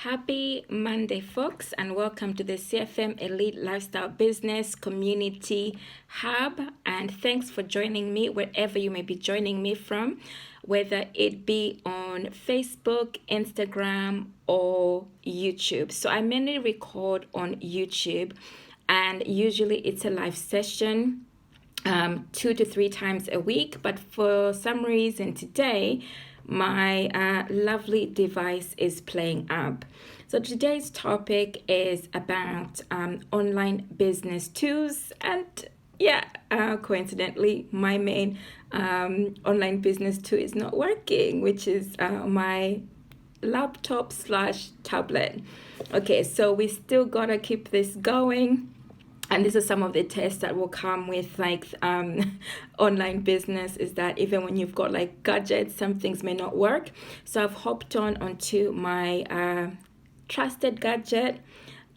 Happy Monday, folks, and welcome to the CfM Elite Lifestyle Business Community Hub. And thanks for joining me wherever you may be joining me from, whether it be on Facebook, Instagram, or YouTube. So I mainly record on YouTube, and usually it's a live session 2 to 3 times a week. But for some reason today, my lovely device is playing up. So today's topic is about online business tools, and coincidentally, my main online business tool is not working, which is my laptop / tablet. Okay, so we still gotta keep this going. And these are some of the tests that will come with online business, is that even when you've got like gadgets, some things may not work. So I've hopped onto my trusted gadget,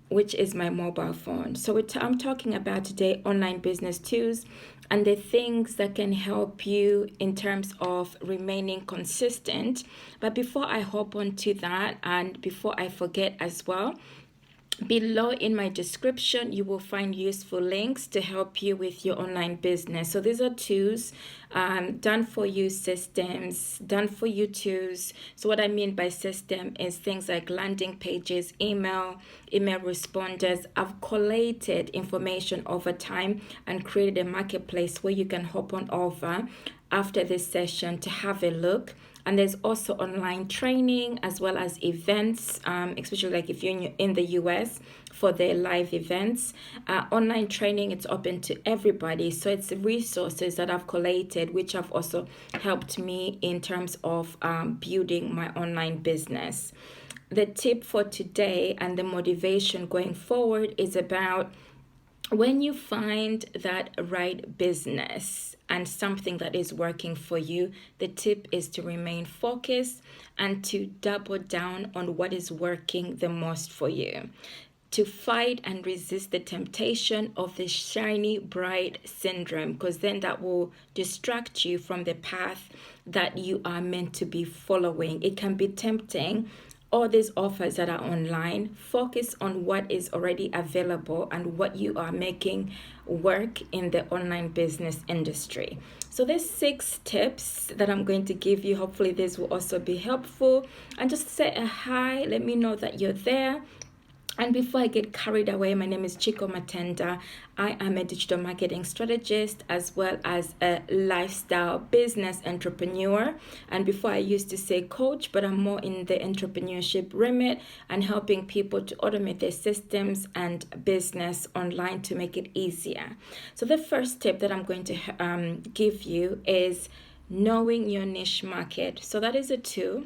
which is my mobile phone. So I'm talking about today online business tools and the things that can help you in terms of remaining consistent. But before I hop onto that, and before I forget as well, below in my description, you will find useful links to help you with your online business. So these are tools, done for you systems, done for you tools. So what I mean by system is things like landing pages, email responders. I've collated information over time and created a marketplace where you can hop on over after this session to have a look. And there's also online training as well as events, especially like if you're in the US for their live events. Online training, it's open to everybody. So it's resources that I've collated, which have also helped me in terms of building my online business. The tip for today and the motivation going forward is about when you find that right business and something that is working for you, the tip is to remain focused and to double down on what is working the most for you. To fight and resist the temptation of the shiny bright syndrome, because then that will distract you from the path that you are meant to be following. It can be tempting. All these offers that are online, focus on what is already available and what you are making work in the online business industry. So there's 6 tips that I'm going to give you. Hopefully this will also be helpful. And just say a hi, let me know that you're there. And before I get carried away, my name is Chiko Matenda. I am a digital marketing strategist as well as a lifestyle business entrepreneur. And before, I used to say coach, but I'm more in the entrepreneurship remit and helping people to automate their systems and business online to make it easier. So the first tip that I'm going to give you is knowing your niche market. So that is a tool,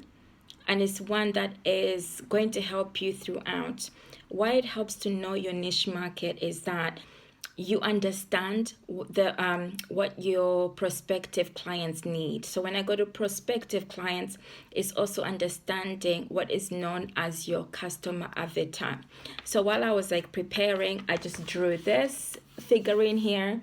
and it's one that is going to help you throughout. Why it helps to know your niche market is that you understand what your prospective clients need. So when I go to prospective clients, it's also understanding what is known as your customer avatar. So while I was preparing, I just drew this figurine here.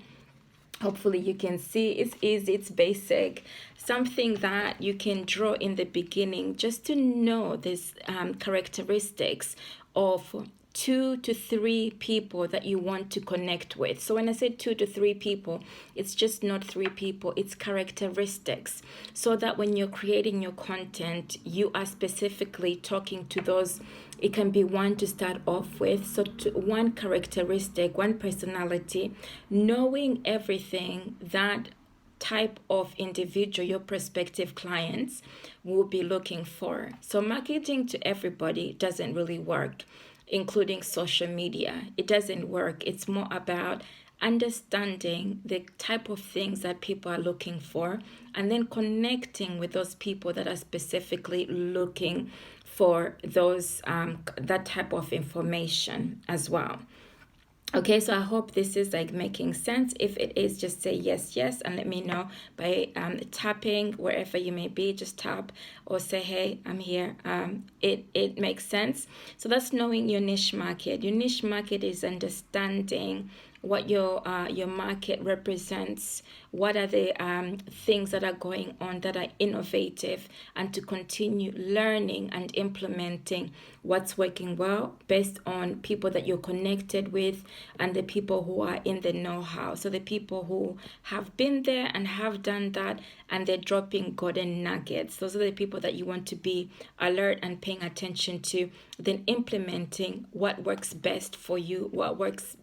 Hopefully you can see it's easy, it's basic, something that you can draw in the beginning just to know these characteristics of 2 to 3 people that you want to connect with. So when I say 2 to 3 people, it's just not 3 people, it's characteristics. So that when you're creating your content, you are specifically talking to those. It can be 1 to start off with. So one characteristic, one personality, knowing everything that type of individual your prospective clients will be looking for. So marketing to everybody doesn't really work, including social media. It doesn't work. It's more about understanding the type of things that people are looking for and then connecting with those people that are specifically looking for those that type of information as well. Okay, so I hope this is making sense. If it is, just say yes, and let me know by tapping wherever you may be. Just tap or say, hey, I'm here. It makes sense. So that's knowing your niche market. Your niche market is understanding what your market represents, what are the things that are going on that are innovative, and to continue learning and implementing what's working well based on people that you're connected with and the people who are in the know-how. So the people who have been there and have done that and they're dropping golden nuggets. Those are the people that you want to be alert and paying attention to, then implementing what works best for you, what works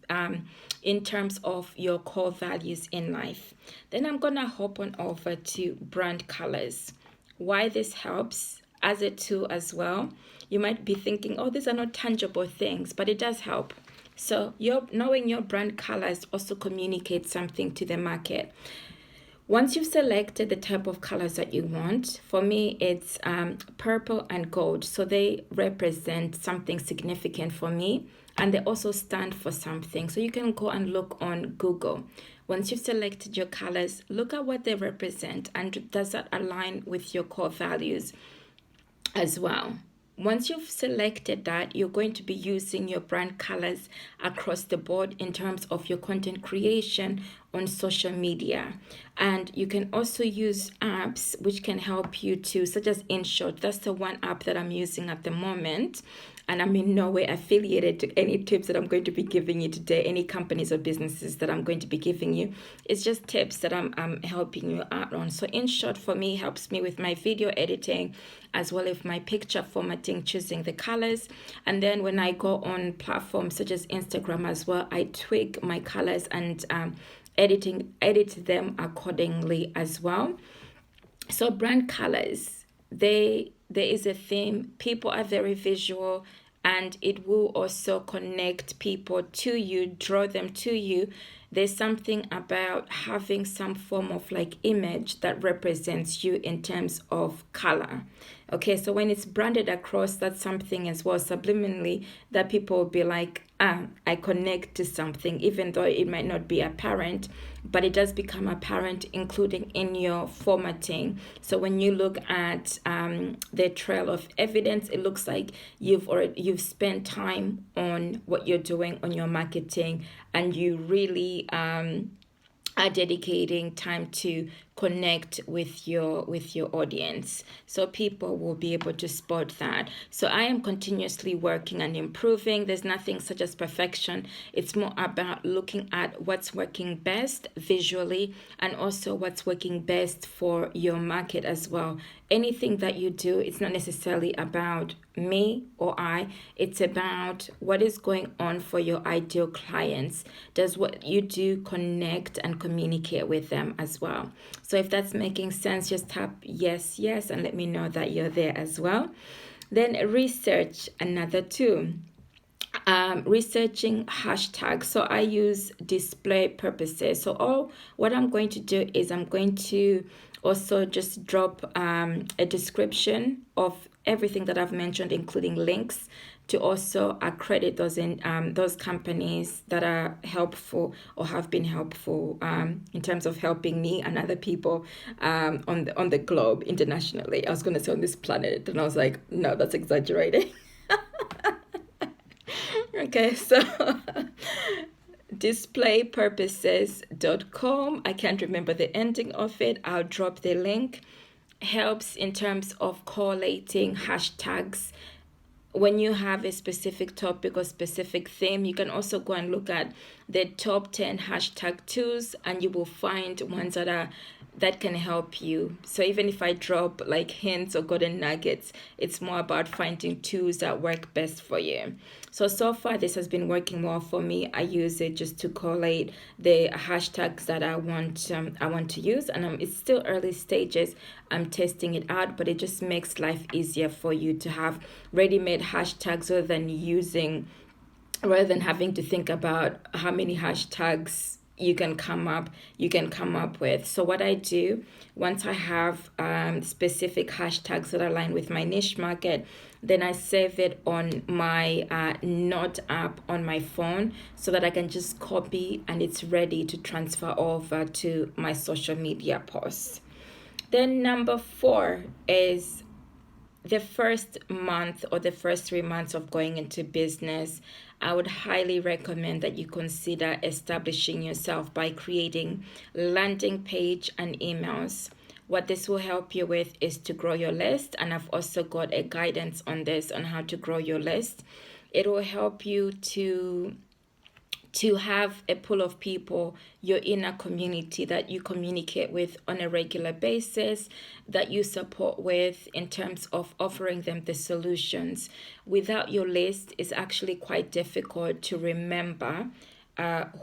in terms of your core values in life. Then I'm gonna hop on over to brand colors. Why this helps as a tool as well. You might be thinking, oh, these are not tangible things, but it does help. So knowing your brand colors also communicates something to the market. Once you've selected the type of colors that you want, for me, it's purple and gold. So they represent something significant for me, and they also stand for something. So you can go and look on Google. Once you've selected your colors, look at what they represent, and does that align with your core values as well. Once you've selected that, you're going to be using your brand colors across the board in terms of your content creation on social media. And you can also use apps which can help you to, such as InShot. That's the one app that I'm using at the moment. And I'm in no way affiliated to any tips that I'm going to be giving you today, any companies or businesses that I'm going to be giving you. It's just tips that I'm helping you out on. So InShot for me helps me with my video editing as well as my picture formatting, choosing the colors. And then when I go on platforms such as Instagram as well, I tweak my colors and edit them accordingly as well. So brand colors, there is a theme. People are very visual, and it will also connect people to you, draw them to you. There's something about having some form of like image that represents you in terms of color. Okay, so when it's branded across, that's something as well subliminally that people will be like, I connect to something, even though it might not be apparent, but it does become apparent, including in your formatting. So when you look at the trail of evidence, it looks like you've spent time on what you're doing on your marketing, and you really are dedicating time to connect with your audience, so people will be able to spot that. So I am continuously working and improving. There's nothing such as perfection. It's more about looking at what's working best visually and also what's working best for your market as well. Anything that you do, it's not necessarily about me or I, it's about what is going on for your ideal clients. Does what you do connect and communicate with them as well? So if that's making sense, just tap yes, and let me know that you're there as well. Then research, another tool. Researching hashtags. So I use display purposes. So what I'm going to do is I'm going to also just drop a description of everything that I've mentioned, including links, to also accredit those companies that are helpful or have been helpful in terms of helping me and other people on the globe internationally. I was going to say on this planet, and I was like, no, that's exaggerating. Okay, so displaypurposes.com. I can't remember the ending of it. I'll drop the link. Helps in terms of collating hashtags. When you have a specific topic or specific theme, you can also go and look at the top 10 hashtag tools, and you will find ones that can help you. So even if I drop like hints or golden nuggets, it's more about finding tools that work best for you. So far this has been working well for me. I use it just to collate the hashtags that I want to use, and it's still early stages. I'm testing it out, but it just makes life easier for you to have ready-made hashtags rather than having to think about how many hashtags you can come up with. So what I do, once I have specific hashtags that align with my niche market, then I save it on my Note app on my phone so that I can just copy and it's ready to transfer over to my social media posts. Then number 4 is the first month or the first 3 months of going into business, I would highly recommend that you consider establishing yourself by creating landing page and emails. What this will help you with is to grow your list, and I've also got a guidance on this on how to grow your list. It will help you to have a pool of people, your inner community that you communicate with on a regular basis, that you support with in terms of offering them the solutions. Without your list, it's actually quite difficult to remember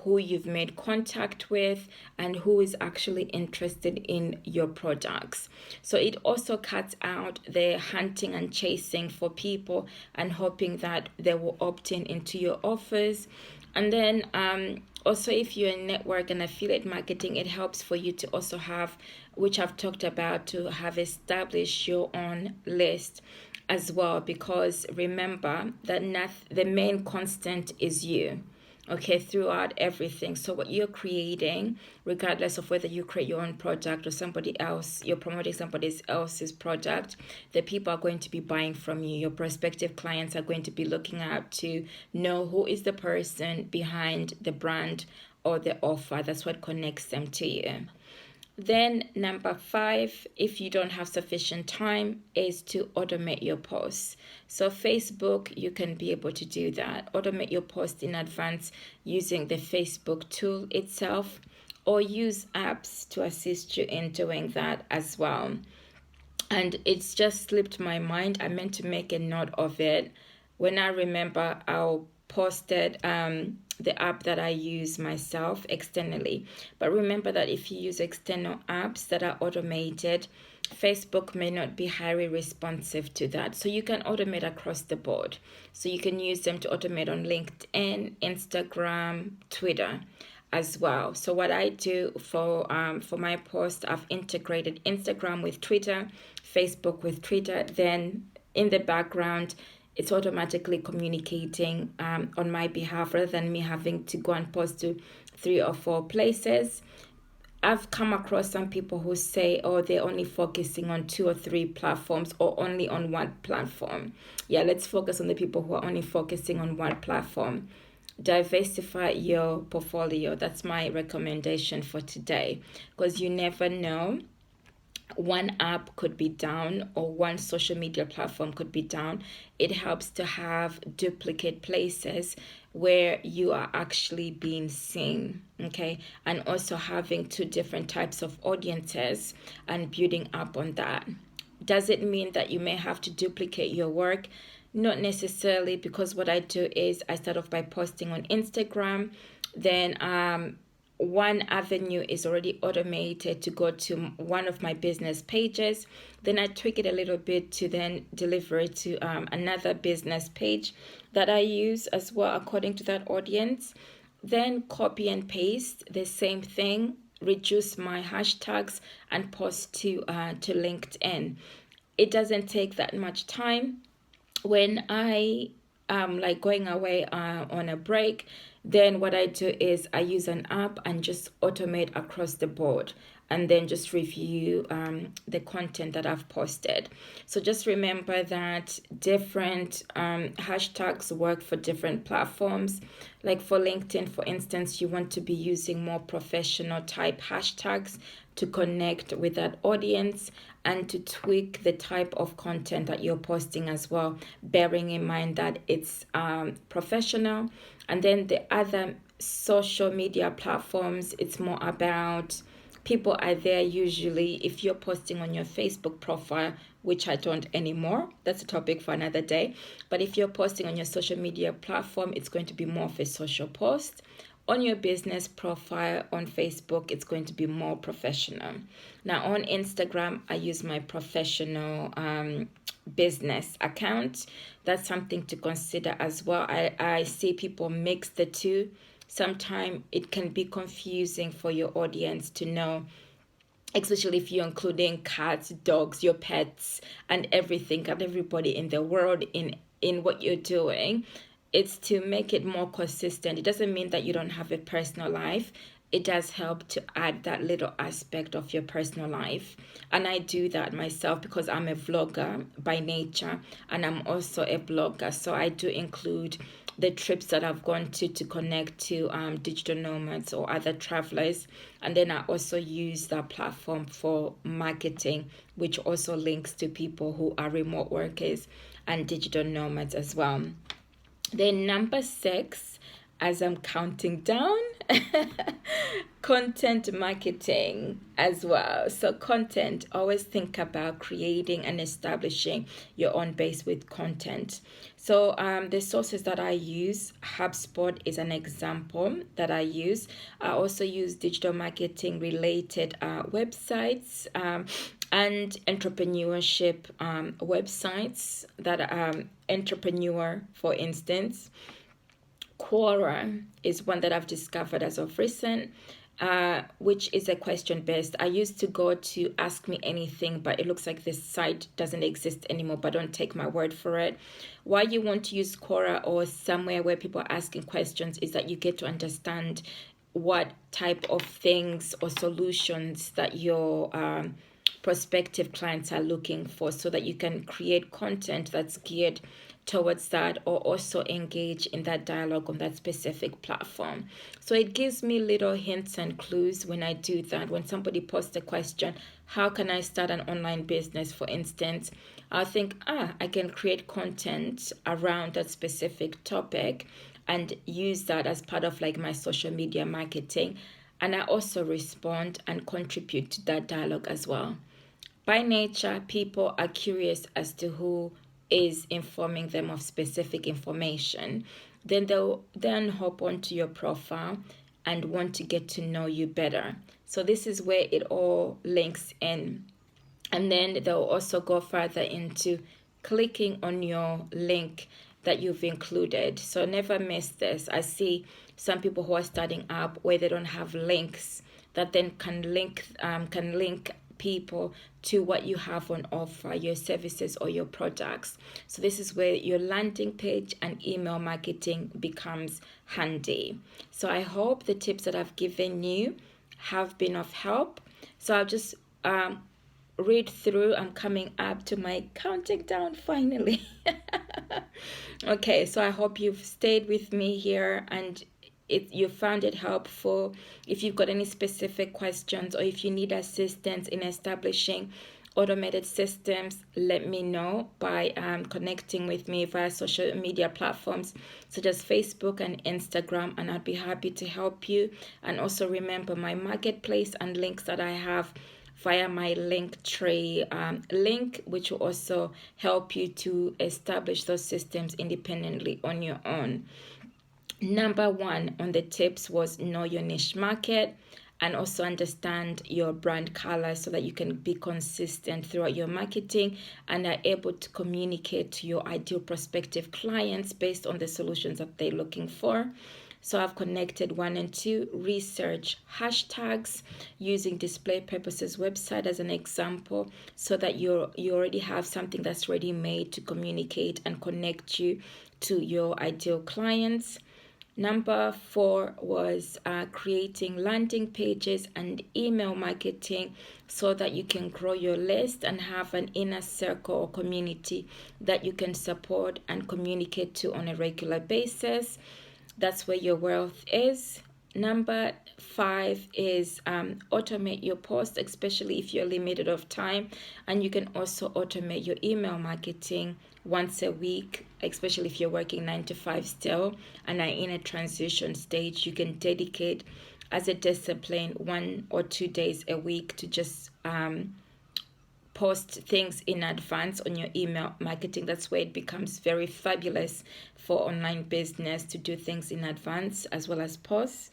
who you've made contact with and who is actually interested in your products. So it also cuts out the hunting and chasing for people and hoping that they will opt in into your offers. And then also, if you're in network and affiliate marketing, it helps for you to also have, which I've talked about, to have established your own list as well, because remember that the main constant is you, okay, throughout everything. So what you're creating, regardless of whether you create your own product or somebody else, you're promoting somebody else's product, the people are going to be buying from you. Your prospective clients are going to be looking out to know who is the person behind the brand or the offer. That's what connects them to you. Then number 5, if you don't have sufficient time, is to automate your posts. So Facebook, you can be able to do that. Automate your post in advance using the Facebook tool itself, or use apps to assist you in doing that as well. And it's just slipped my mind. I meant to make a note of it. When I remember, I'll post it, the app that I use myself externally. But remember that if you use external apps that are automated, Facebook may not be highly responsive to that. So you can automate across the board. So you can use them to automate on LinkedIn, Instagram, Twitter as well. So what I do for my post, I've integrated Instagram with Twitter, Facebook with Twitter. Then in the background, it's automatically communicating on my behalf rather than me having to go and post to 3 or 4 places. I've come across some people who say, oh, they're only focusing on 2 or 3 platforms or only on one platform. Yeah, let's focus on the people who are only focusing on one platform. Diversify your portfolio. That's my recommendation for today, because you never know. One app could be down or one social media platform could be down. It helps to have duplicate places where you are actually being seen, okay? And also having 2 different types of audiences and building up on that. Does it mean that you may have to duplicate your work? Not necessarily, because what I do is I start off by posting on Instagram, then one avenue is already automated to go to one of my business pages. Then I tweak it a little bit to then deliver it to another business page that I use as well according to that audience. Then copy and paste the same thing, reduce my hashtags and post to LinkedIn. It doesn't take that much time. When I like going away on a break, then what I do is I use an app and just automate across the board and then just review the content that I've posted. So just remember that different hashtags work for different platforms. Like for LinkedIn, for instance, you want to be using more professional type hashtags to connect with that audience and to tweak the type of content that you're posting as well, bearing in mind that it's professional. And then the other social media platforms, it's more about people are there usually. If you're posting on your Facebook profile, which I don't anymore, that's a topic for another day. But if you're posting on your social media platform, it's going to be more of a social post. On your business profile on Facebook, it's going to be more professional. Now on Instagram, I use my professional business account. That's something to consider as well. I see people mix the two. Sometimes it can be confusing for your audience to know, especially if you're including cats, dogs, your pets, and everything, and everybody in the world in what you're doing. It's to make it more consistent. It doesn't mean that you don't have a personal life. it does help to add that little aspect of your personal life. And I do that myself because I'm a vlogger by nature, and I'm also a blogger. So I do include the trips that I've gone to connect to digital nomads or other travelers. And then I also use that platform for marketing, which also links to people who are remote workers and digital nomads as well. Then number 6, as I'm counting down, content marketing as well. So content, always think about creating and establishing your own base with content. So the sources that I use, HubSpot is an example that I use. I also use digital marketing related websites and entrepreneurship websites that Entrepreneur, for instance. Quora is one that I've discovered as of recent, which is a question-based. I used to go to Ask Me Anything, but it looks like this site doesn't exist anymore, but don't take my word for it. Why you want to use Quora or somewhere where people are asking questions is that you get to understand what type of things or solutions that your prospective clients are looking for, so that you can create content that's geared towards that, or also engage in that dialogue on that specific platform. So it gives me little hints and clues when I do that. When somebody posts a question, how can I start an online business, for instance, I'll think, I can create content around that specific topic and use that as part of like my social media marketing. And I also respond and contribute to that dialogue as well. By nature, people are curious as to who is informing them of specific information. Then they'll then hop onto your profile and want to get to know you better. So this is where it all links in. And then they'll also go further into clicking on your link that you've included. So never miss this. I see some people who are starting up where they don't have links that then can link people to what you have on offer, your services or your products. So this is where your landing page and email marketing becomes handy. So I hope the tips that I've given you have been of help. So I'll just read through. I'm coming up to my counting down finally. Okay, so I hope you've stayed with me here and you found it helpful. If you've got any specific questions or if you need assistance in establishing automated systems, let me know by connecting with me via social media platforms such as Facebook and Instagram, and I'd be happy to help you. And also remember my marketplace and links that I have via my Linktree link, which will also help you to establish those systems independently on your own. Number 1 on the tips was know your niche market and also understand your brand color so that you can be consistent throughout your marketing and are able to communicate to your ideal prospective clients based on the solutions that they're looking for. So I've connected 1 and 2, research hashtags using display purposes website as an example, so that you already have something that's ready made to communicate and connect you to your ideal clients. Number 4 was creating landing pages and email marketing so that you can grow your list and have an inner circle or community that you can support and communicate to on a regular basis. That's where your wealth is. Number 5 is automate your posts, especially if you're limited of time. And you can also automate your email marketing once a week, especially if you're working 9 to 5 still and are in a transition stage. You can dedicate as a discipline 1 or 2 days a week to just post things in advance on your email marketing. That's where it becomes very fabulous for online business to do things in advance as well as posts.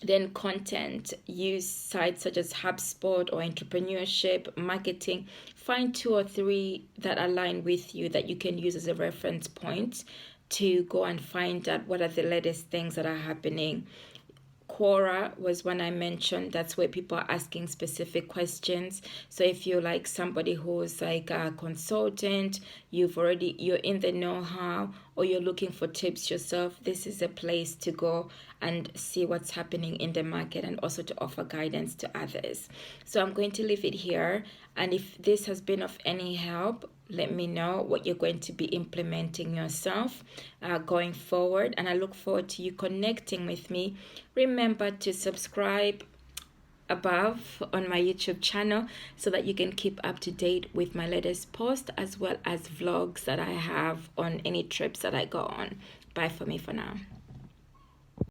Then content, use sites such as HubSpot or Entrepreneurship, marketing. Find 2 or 3 that align with you that you can use as a reference point to go and find out what are the latest things that are happening. Quora was one I mentioned. That's where people are asking specific questions. So if you're like somebody who's like a consultant, you're in the know-how, or you're looking for tips yourself, this is a place to go and see what's happening in the market, and also to offer guidance to others. So I'm going to leave it here. And if this has been of any help, let me know what you're going to be implementing yourself going forward. And I look forward to you connecting with me. Remember to subscribe above on my YouTube channel so that you can keep up to date with my latest post, as well as vlogs that I have on any trips that I go on. Bye for me for now.